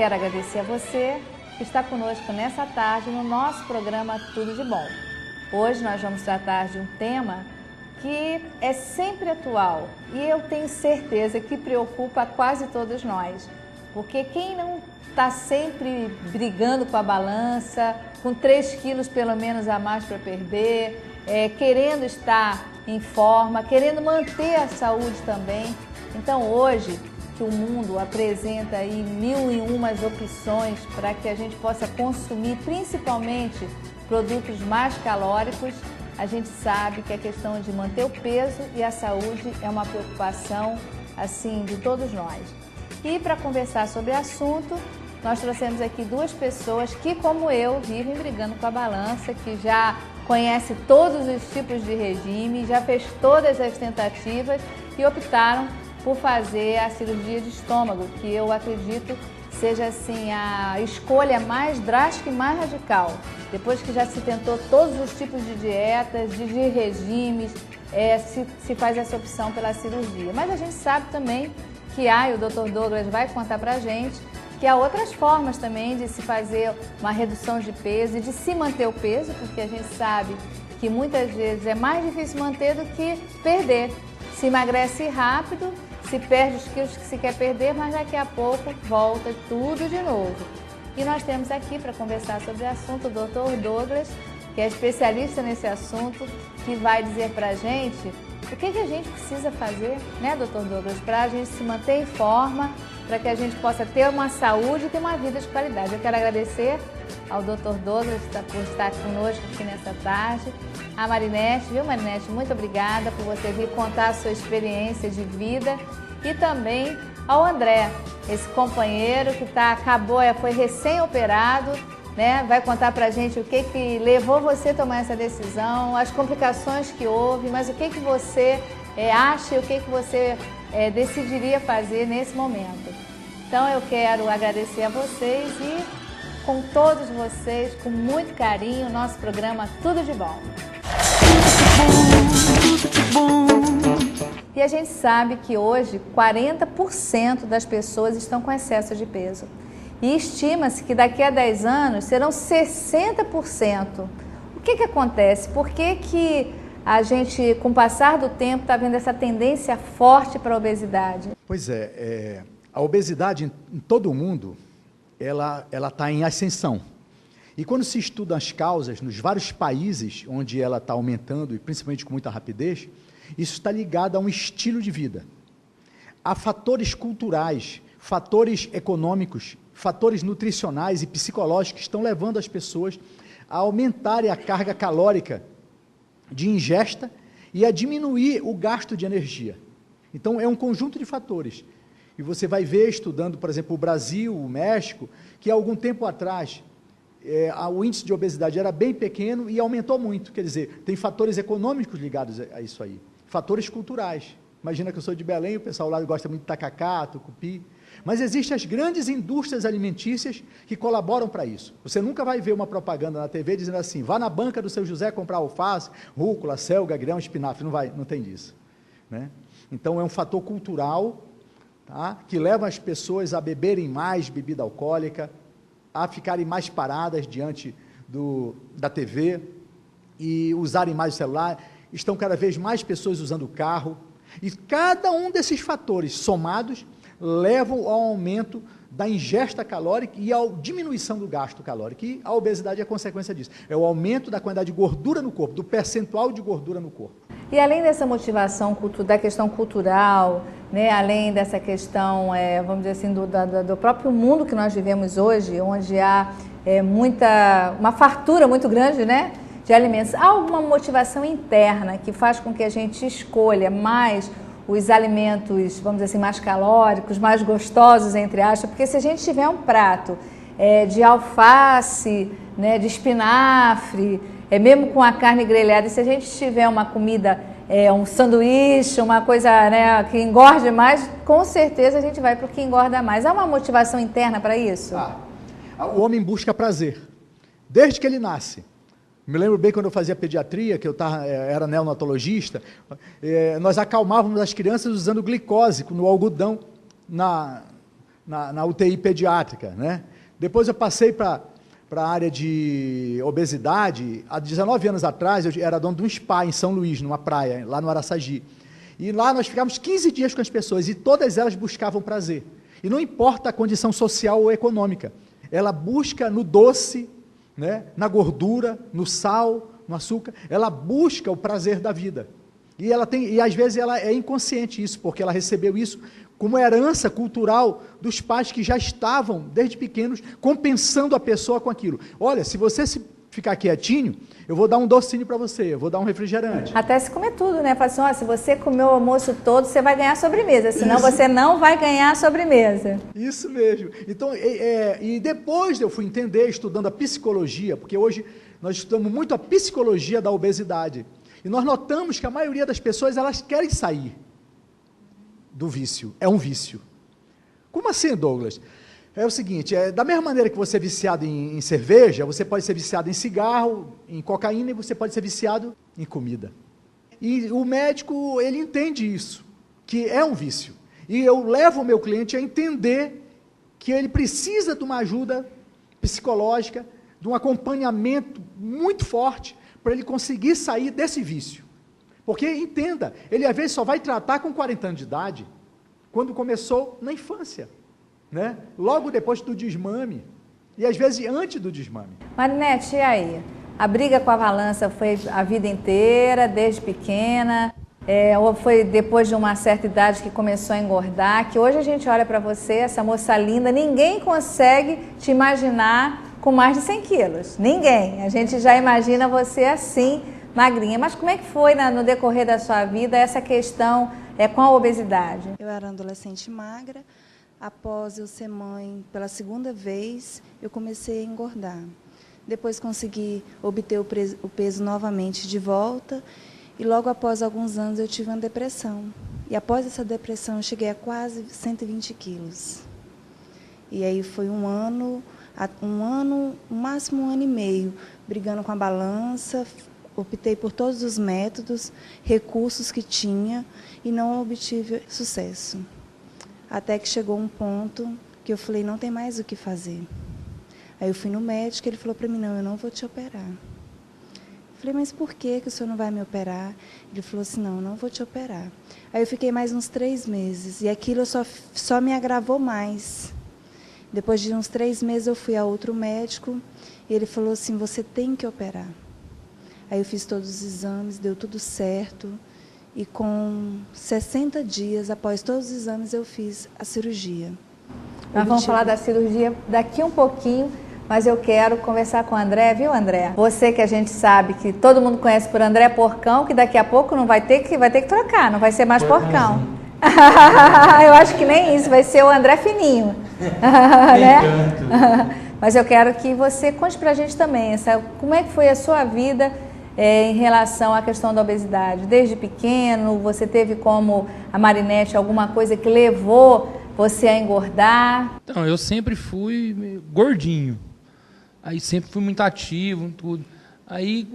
quero agradecer a você que está conosco nessa tarde no nosso programa Tudo de Bom. Hoje nós vamos tratar de um tema que é sempre atual e eu tenho certeza que preocupa quase todos nós. Porque quem não está sempre brigando com a balança, com 3 quilos pelo menos a mais para perder, querendo estar em forma, querendo manter a saúde também. Então hoje, que o mundo apresenta aí 1001 opções para que a gente possa consumir principalmente produtos mais calóricos, a gente sabe que a questão de manter o peso e a saúde é uma preocupação assim de todos nós. E para conversar sobre o assunto, nós trouxemos aqui 2 pessoas que, como eu, vivem brigando com a balança, que já conhece todos os tipos de regime, já fez todas as tentativas e optaram por fazer a cirurgia de estômago, que eu acredito seja assim a escolha mais drástica e mais radical. Depois que já se tentou todos os tipos de dietas, de regimes, se faz essa opção pela cirurgia. Mas a gente sabe também que há, e o Dr. Douglas vai contar pra gente, que há outras formas também de se fazer uma redução de peso e de se manter o peso, porque a gente sabe que muitas vezes é mais difícil manter do que perder. Se emagrece rápido, se perde os quilos que se quer perder, mas daqui a pouco volta tudo de novo. E nós temos aqui para conversar sobre o assunto o Dr. Douglas, que é especialista nesse assunto, que vai dizer para a gente o que a gente precisa fazer, né, Dr. Douglas, para a gente se manter em forma, para que a gente possa ter uma saúde e ter uma vida de qualidade. Eu quero agradecer ao Dr. Douglas por estar conosco aqui nessa tarde. A Marinete, viu, Marinete? Muito obrigada por você vir contar a sua experiência de vida. E também ao André, esse companheiro que foi recém-operado, né? Vai contar pra gente o que levou você a tomar essa decisão, as complicações que houve, mas o que você acha e o que você decidiria fazer nesse momento. Então eu quero agradecer a vocês e com todos vocês, com muito carinho, o nosso programa Tudo de Bom. E a gente sabe que hoje 40% das pessoas estão com excesso de peso. E estima-se que daqui a 10 anos serão 60%. O que acontece? Por que a gente, com o passar do tempo, está vendo essa tendência forte para a obesidade? Pois é, a obesidade em todo o mundo, ela está em ascensão. E quando se estuda as causas nos vários países onde ela está aumentando, e principalmente com muita rapidez, isso está ligado a um estilo de vida. Há fatores culturais, fatores econômicos, fatores nutricionais e psicológicos que estão levando as pessoas a aumentarem a carga calórica de ingesta e a diminuir o gasto de energia. Então, é um conjunto de fatores. E você vai ver, estudando, por exemplo, o Brasil, o México, que há algum tempo atrás, o índice de obesidade era bem pequeno e aumentou muito. Quer dizer, tem fatores econômicos ligados a isso aí. Fatores culturais. Imagina que eu sou de Belém, o pessoal lá gosta muito de tacacá, tucupi. Mas existem as grandes indústrias alimentícias que colaboram para isso. Você nunca vai ver uma propaganda na TV dizendo assim, vá na banca do seu José comprar alface, rúcula, selga, grão, espinafre. Não tem disso. Né? Então, é um fator cultural, tá? Que leva as pessoas a beberem mais bebida alcoólica, a ficarem mais paradas diante da TV e usarem mais o celular. Estão cada vez mais pessoas usando o carro. E cada um desses fatores somados levam ao aumento da ingesta calórica e à diminuição do gasto calórico. E a obesidade é a consequência disso. É o aumento da quantidade de gordura no corpo, do percentual de gordura no corpo. E além dessa motivação da questão cultural, né, além dessa questão, vamos dizer assim, do próprio mundo que nós vivemos hoje, onde há uma fartura muito grande, né, de alimentos, há alguma motivação interna que faz com que a gente escolha mais os alimentos, vamos dizer assim, mais calóricos, mais gostosos, entre aspas, porque se a gente tiver um prato de alface, né, de espinafre, mesmo com a carne grelhada, e se a gente tiver uma comida, um sanduíche, uma coisa, né, que engorde mais, com certeza a gente vai para o que engorda mais. Há uma motivação interna para isso? O homem busca prazer, desde que ele nasce. Me lembro bem quando eu fazia pediatria, que eu era neonatologista, nós acalmávamos as crianças usando glicose no algodão, na UTI pediátrica, né? Depois eu passei para a área de obesidade. Há 19 anos atrás, eu era dono de um spa em São Luís, numa praia, lá no Araçagi. E lá nós ficávamos 15 dias com as pessoas, e todas elas buscavam prazer. E não importa a condição social ou econômica, ela busca no doce, né, na gordura, no sal, no açúcar, ela busca o prazer da vida. E às vezes ela é inconsciente isso, porque ela recebeu isso como herança cultural dos pais que já estavam, desde pequenos, compensando a pessoa com aquilo. Olha, se você ficar quietinho, eu vou dar um docinho para você, eu vou dar um refrigerante. Até se comer tudo, né? Fala assim, ó, se você comer o almoço todo, você vai ganhar sobremesa, senão você não vai ganhar sobremesa. Isso mesmo. Então, e depois eu fui entender, estudando a psicologia, porque hoje nós estudamos muito a psicologia da obesidade, e nós notamos que a maioria das pessoas, elas querem sair do vício. É um vício. Como assim, Douglas? É o seguinte, da mesma maneira que você é viciado em cerveja, você pode ser viciado em cigarro, em cocaína, e você pode ser viciado em comida. E o médico, ele entende isso, que é um vício. E eu levo o meu cliente a entender que ele precisa de uma ajuda psicológica, de um acompanhamento muito forte, para ele conseguir sair desse vício. Porque, entenda, ele às vezes só vai tratar com 40 anos de idade, quando começou na infância, né? Logo depois do desmame, e às vezes antes do desmame. Marinete, e aí? A briga com a balança foi a vida inteira, desde pequena, ou foi depois de uma certa idade que começou a engordar, que hoje a gente olha para você, essa moça linda, ninguém consegue te imaginar com mais de 100 quilos, ninguém. A gente já imagina você assim, magrinha. Mas como é que foi no decorrer da sua vida essa questão com a obesidade? Eu era adolescente magra. Após eu ser mãe pela segunda vez, eu comecei a engordar. Depois consegui obter o peso novamente de volta e logo após alguns anos eu tive uma depressão. E após essa depressão eu cheguei a quase 120 quilos. E aí foi um ano, no máximo um ano e meio, brigando com a balança, optei por todos os métodos, recursos que tinha e não obtive sucesso. Até que chegou um ponto que eu falei, não tem mais o que fazer. Aí eu fui no médico, ele falou para mim, não, eu não vou te operar. Eu falei, mas por que o senhor não vai me operar? Ele falou assim, não, eu não vou te operar. Aí eu fiquei mais uns 3 meses, e aquilo só me agravou mais. Depois de uns 3 meses eu fui a outro médico, e ele falou assim, você tem que operar. Aí eu fiz todos os exames, deu tudo certo. E com 60 dias, após todos os exames, eu fiz a cirurgia. Nós vamos falar da cirurgia daqui um pouquinho, mas eu quero conversar com o André, viu, André? Você que a gente sabe que todo mundo conhece por André Porcão, que daqui a pouco não vai ter que trocar, não vai ser mais Porcão. Eu acho que nem isso, vai ser o André Fininho. Né? Mas eu quero que você conte pra gente também, como é que foi a sua vida em relação à questão da obesidade. Desde pequeno, você teve como a Marinete alguma coisa que levou você a engordar? Então, eu sempre fui meio gordinho. Aí sempre fui muito ativo, tudo. Aí,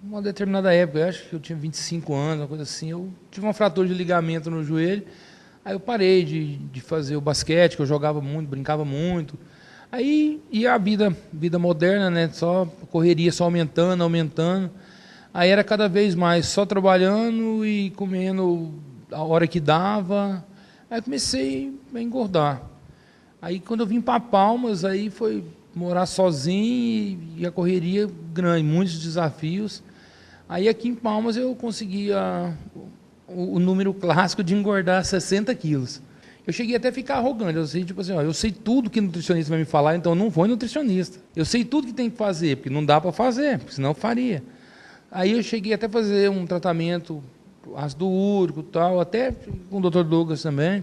uma determinada época, eu acho que eu tinha 25 anos, uma coisa assim, eu tive uma fratura de ligamento no joelho. Aí eu parei de fazer o basquete, que eu jogava muito, brincava muito. Aí, e a vida moderna, né? Só correria, só aumentando. Aí era cada vez mais só trabalhando e comendo a hora que dava. Aí comecei a engordar. Aí quando eu vim para Palmas, aí foi morar sozinho e a correria grande, muitos desafios. Aí aqui em Palmas eu conseguia o número clássico de engordar 60 quilos. Eu cheguei até a ficar arrogante, eu sei, tipo assim, ó, eu sei tudo que o nutricionista vai me falar, então eu não vou em nutricionista. Eu sei tudo que tem que fazer, porque não dá para fazer, porque senão eu faria. Aí eu cheguei até a fazer um tratamento ácido úrico e tal, até com o Dr. Douglas também.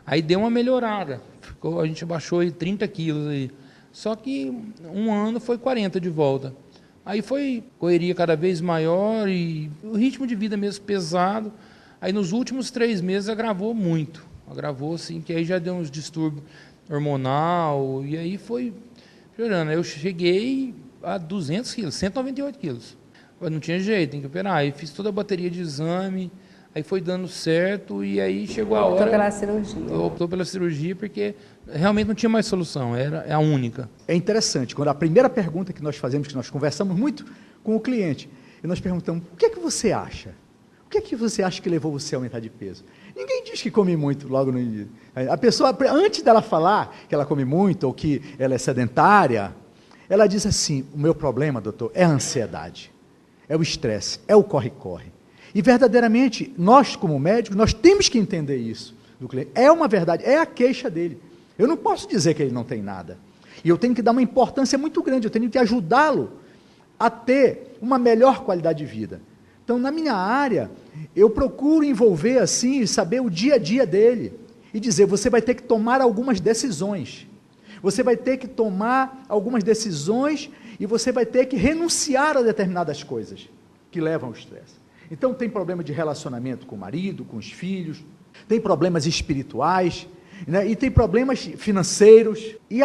Aí deu uma melhorada, a gente baixou aí 30 quilos aí. Só que um ano foi 40 de volta. Aí foi correria cada vez maior e o ritmo de vida mesmo pesado. Aí nos últimos 3 meses agravou muito. Agravou, assim, que aí já deu uns distúrbios hormonal, e aí foi piorando. Aí eu cheguei a 200 quilos, 198 quilos. Mas não tinha jeito, tem que operar. Aí fiz toda a bateria de exame, Aí foi dando certo e aí chegou a hora... Optou pela cirurgia. Optou pela cirurgia porque realmente não tinha mais solução, era a única. É interessante, quando a primeira pergunta que nós fazemos, que nós conversamos muito com o cliente, e nós perguntamos, o que é que você acha? O que é que você acha que levou você a aumentar de peso? Ninguém diz que come muito logo no início. A pessoa, antes dela falar que ela come muito ou que ela é sedentária, ela diz assim, o meu problema, doutor, é a ansiedade, é o estresse, é o corre-corre. E verdadeiramente, nós como médicos, nós temos que entender isso do cliente. É uma verdade, é a queixa dele. Eu não posso dizer que ele não tem nada. E eu tenho que dar uma importância muito grande, eu tenho que ajudá-lo a ter uma melhor qualidade de vida. Então, na minha área, eu procuro envolver assim, saber o dia a dia dele. E dizer, você vai ter que tomar algumas decisões. Você vai ter que tomar algumas decisões e você vai ter que renunciar a determinadas coisas que levam ao estresse. Então, tem problema de relacionamento com o marido, com os filhos, tem problemas espirituais, né? E tem problemas financeiros. E,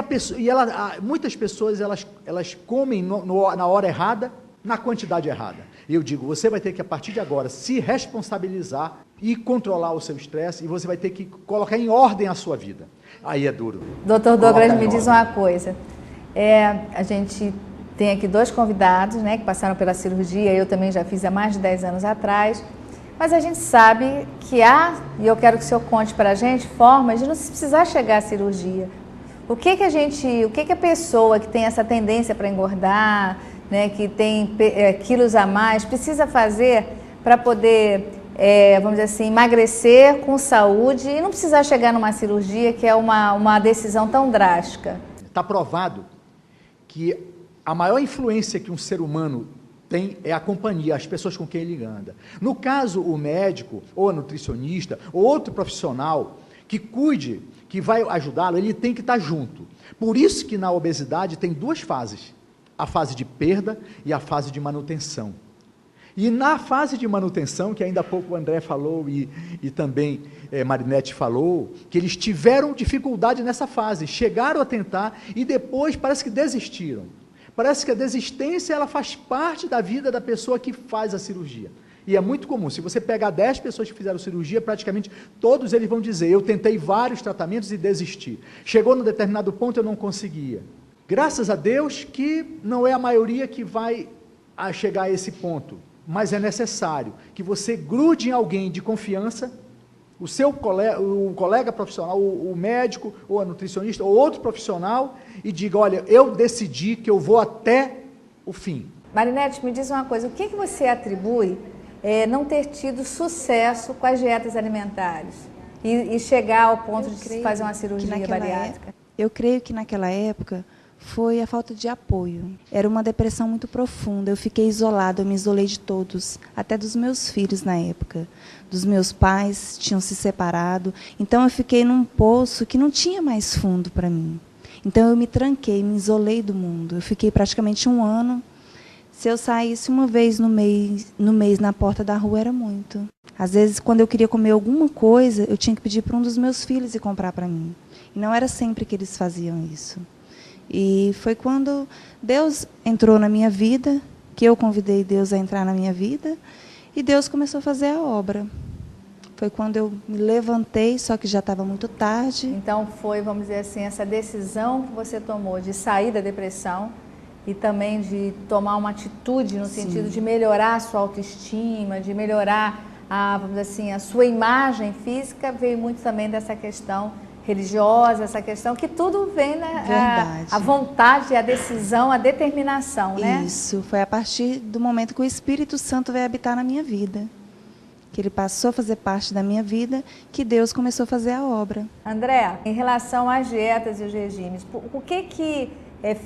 muitas pessoas elas comem na hora errada, na quantidade errada. E eu digo, você vai ter que, a partir de agora, se responsabilizar e controlar o seu estresse, e você vai ter que colocar em ordem a sua vida. Aí é duro. Doutor Douglas, me diz uma coisa. A gente tem aqui 2 convidados, né, que passaram pela cirurgia, eu também já fiz há mais de 10 anos atrás, mas a gente sabe que há, e eu quero que o senhor conte para a gente, formas de não precisar chegar à cirurgia. O que a pessoa que tem essa tendência para engordar, né, que tem quilos a mais, precisa fazer para poder, vamos dizer assim, emagrecer com saúde e não precisar chegar numa cirurgia que é uma decisão tão drástica? Está provado que a maior influência que um ser humano tem é a companhia, as pessoas com quem ele anda. No caso, o médico, ou a nutricionista, ou outro profissional que cuide, que vai ajudá-lo, ele tem que estar junto. Por isso que na obesidade tem 2 fases, a fase de perda e a fase de manutenção. E na fase de manutenção, que ainda há pouco o André falou e também Marinete falou, que eles tiveram dificuldade nessa fase, chegaram a tentar e depois parece que desistiram. Parece que a desistência ela faz parte da vida da pessoa que faz a cirurgia. E é muito comum, se você pegar 10 pessoas que fizeram cirurgia, praticamente todos eles vão dizer, eu tentei vários tratamentos e desisti. Chegou num determinado ponto, eu não conseguia. Graças a Deus que não é a maioria que vai chegar a esse ponto, mas é necessário que você grude em alguém de confiança, o colega profissional, o médico, ou a nutricionista, ou outro profissional, e diga, olha, eu decidi que eu vou até o fim. Marinete, me diz uma coisa, o que você atribui não ter tido sucesso com as dietas alimentares e chegar ao ponto de fazer uma cirurgia bariátrica? Eu creio que naquela época foi a falta de apoio. Era uma depressão muito profunda, eu fiquei isolada, eu me isolei de todos, até dos meus filhos na época. Dos meus pais, tinham se separado, então eu fiquei num poço que não tinha mais fundo para mim. Então eu me tranquei, me isolei do mundo, eu fiquei praticamente 1 ano. Se eu saísse uma vez no mês na porta da rua, era muito. Às vezes, quando eu queria comer alguma coisa, eu tinha que pedir para um dos meus filhos ir comprar para mim. E não era sempre que eles faziam isso. E foi quando Deus entrou na minha vida, que eu convidei Deus a entrar na minha vida, e Deus começou a fazer a obra. Foi quando eu me levantei, só que já estava muito tarde. Então foi, vamos dizer assim, essa decisão que você tomou de sair da depressão e também de tomar uma atitude no sentido de melhorar a sua autoestima, de melhorar vamos dizer assim, a sua imagem física, veio muito também dessa questão religiosa, essa questão que tudo vem, né? A vontade, a decisão, a determinação, né? Isso, foi a partir do momento que o Espírito Santo veio habitar na minha vida, que ele passou a fazer parte da minha vida, que Deus começou a fazer a obra. André, em relação às dietas e os regimes, o que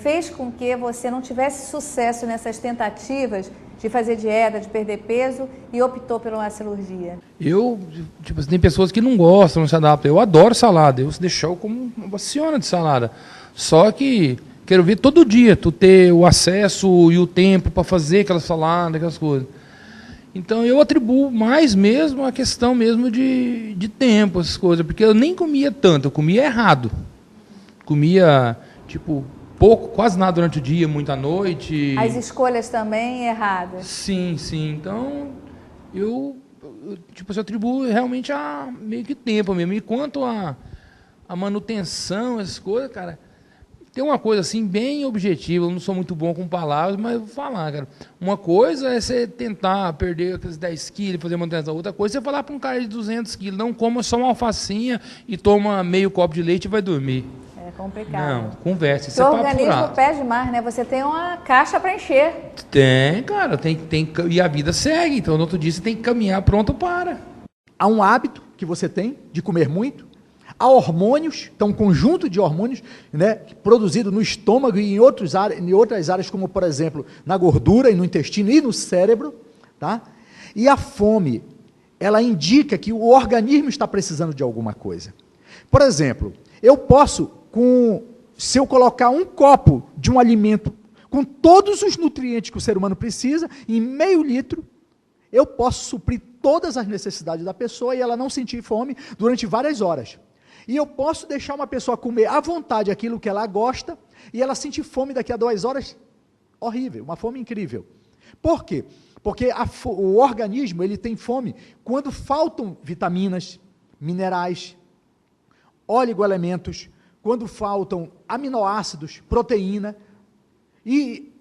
fez com que você não tivesse sucesso nessas tentativas de fazer dieta, de perder peso e optou por uma cirurgia? Tem pessoas que não gostam, não se adaptam. Eu adoro salada, eu deixo como uma baciona de salada. Só que quero ver todo dia, tu ter o acesso e o tempo para fazer aquela salada, aquelas coisas. Então eu atribuo mais mesmo a questão mesmo de tempo, essas coisas, porque eu nem comia tanto, eu comia errado. Comia, pouco, quase nada durante o dia, muito à noite. As escolhas também erradas. Sim. Então, eu tipo, eu atribuo realmente a meio que tempo mesmo. E quanto a manutenção, essas coisas, cara, tem uma coisa assim bem objetiva. Eu não sou muito bom com palavras, mas eu vou falar, cara. Uma coisa é você tentar perder aqueles 10 quilos, fazer manutenção. Outra coisa é você falar para um cara de 200 quilos, não coma só uma alfacinha e toma meio copo de leite e vai dormir. É complicado. Não, conversa. Seu organismo pede mais, né? Você tem uma caixa para encher. Tem, cara. E a vida segue. Então, no outro dia, você tem que caminhar pronto para. Há um hábito que você tem de comer muito. Há hormônios, então um conjunto de hormônios, né, produzido no estômago e em outras áreas, como, por exemplo, na gordura e no intestino e no cérebro. Tá? E a fome, ela indica que o organismo está precisando de alguma coisa. Por exemplo, eu posso... se eu colocar um copo de um alimento com todos os nutrientes que o ser humano precisa, em meio litro, eu posso suprir todas as necessidades da pessoa e ela não sentir fome durante várias horas. E eu posso deixar uma pessoa comer à vontade aquilo que ela gosta e ela sentir fome daqui a 2 horas, horrível, uma fome incrível. Por quê? Porque o organismo ele tem fome quando faltam vitaminas, minerais, oligoelementos, quando faltam aminoácidos, proteína, e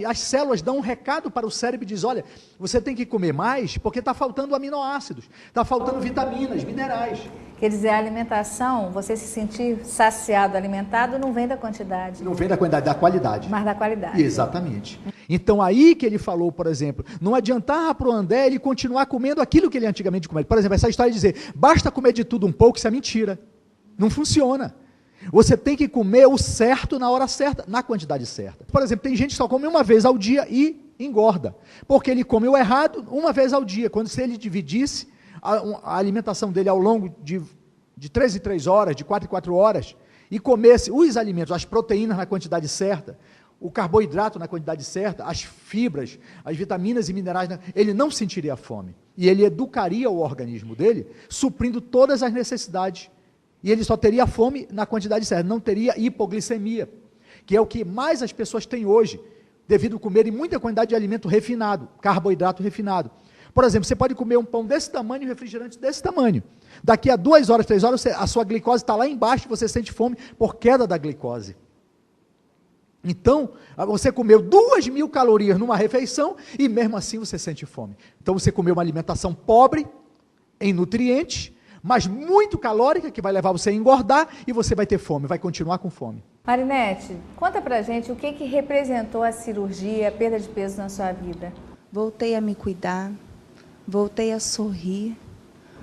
as células dão um recado para o cérebro e diz, olha, você tem que comer mais porque está faltando aminoácidos, está faltando vitaminas, minerais. Quer dizer, a alimentação, você se sentir saciado, alimentado, não vem da quantidade. Não vem da quantidade, da qualidade. Mas da qualidade. Exatamente. Então aí que ele falou, por exemplo, não adiantava para o André ele continuar comendo aquilo que ele antigamente comia. Por exemplo, essa história de dizer, basta comer de tudo um pouco, isso é mentira. Não funciona. Você tem que comer o certo na hora certa, na quantidade certa. Por exemplo, tem gente que só come uma vez ao dia e engorda, porque ele come o errado uma vez ao dia, quando se ele dividisse a alimentação dele ao longo de 3 em 3 horas, de 4 em 4 horas, e comesse os alimentos, as proteínas na quantidade certa, o carboidrato na quantidade certa, as fibras, as vitaminas e minerais, ele não sentiria fome. E ele educaria o organismo dele, suprindo todas as necessidades. E ele só teria fome na quantidade certa, não teria hipoglicemia, que é o que mais as pessoas têm hoje, devido a comerem muita quantidade de alimento refinado, carboidrato refinado. Por exemplo, você pode comer um pão desse tamanho e um refrigerante desse tamanho. Daqui a 2 horas, 3 horas, a sua glicose está lá embaixo e você sente fome por queda da glicose. Então, você comeu 2.000 calorias numa refeição e mesmo assim você sente fome. Então, você comeu uma alimentação pobre em nutrientes, mas muito calórica, que vai levar você a engordar e você vai ter fome, vai continuar com fome. Marinete, conta pra gente o que representou a cirurgia, a perda de peso na sua vida. Voltei a me cuidar, voltei a sorrir.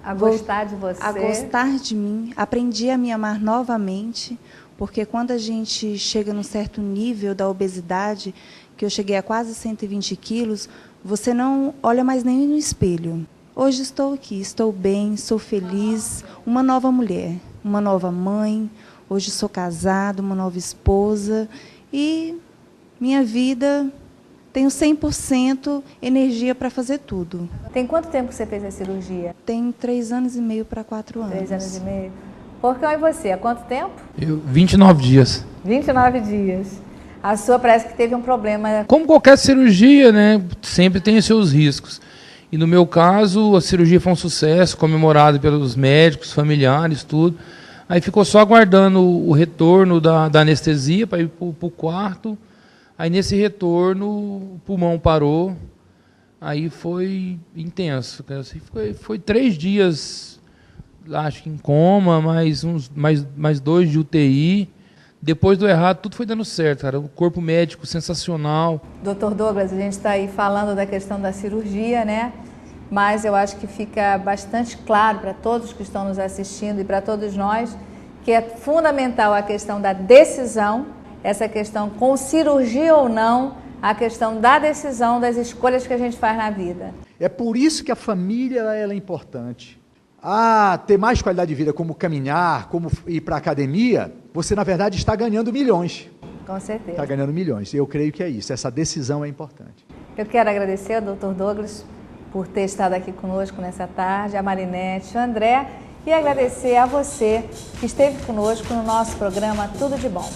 A gostar de você. A gostar de mim, aprendi a me amar novamente, porque quando a gente chega num certo nível da obesidade, que eu cheguei a quase 120 quilos, você não olha mais nem no espelho. Hoje estou aqui, estou bem, sou feliz, uma nova mulher, uma nova mãe, hoje sou casada, uma nova esposa e minha vida, tenho 100% energia para fazer tudo. Tem quanto tempo que você fez a cirurgia? Tem 3 anos e meio para 4 anos. 3 anos e meio. Porcão, e você, há quanto tempo? 29 dias. 29 dias. A sua parece que teve um problema. Como qualquer cirurgia, né, sempre tem os seus riscos. E no meu caso, a cirurgia foi um sucesso, comemorado pelos médicos, familiares, tudo. Aí ficou só aguardando o retorno da anestesia para ir para o quarto. Aí nesse retorno, o pulmão parou. Aí foi intenso. Foi 3 dias, acho que em coma, mais 2 de UTI. Depois do errado, tudo foi dando certo, cara. O corpo médico sensacional. Dr. Douglas, a gente está aí falando da questão da cirurgia, né? Mas eu acho que fica bastante claro para todos que estão nos assistindo e para todos nós que é fundamental a questão da decisão, essa questão com cirurgia ou não, a questão da decisão, das escolhas que a gente faz na vida. É por isso que a família ela é importante. Ter mais qualidade de vida, como caminhar, como ir para a academia, você, na verdade, está ganhando milhões. Com certeza. Está ganhando milhões. Eu creio que é isso. Essa decisão é importante. Eu quero agradecer ao Dr. Douglas por ter estado aqui conosco nessa tarde, a Marinete, o André, e agradecer a você que esteve conosco no nosso programa Tudo de Bom.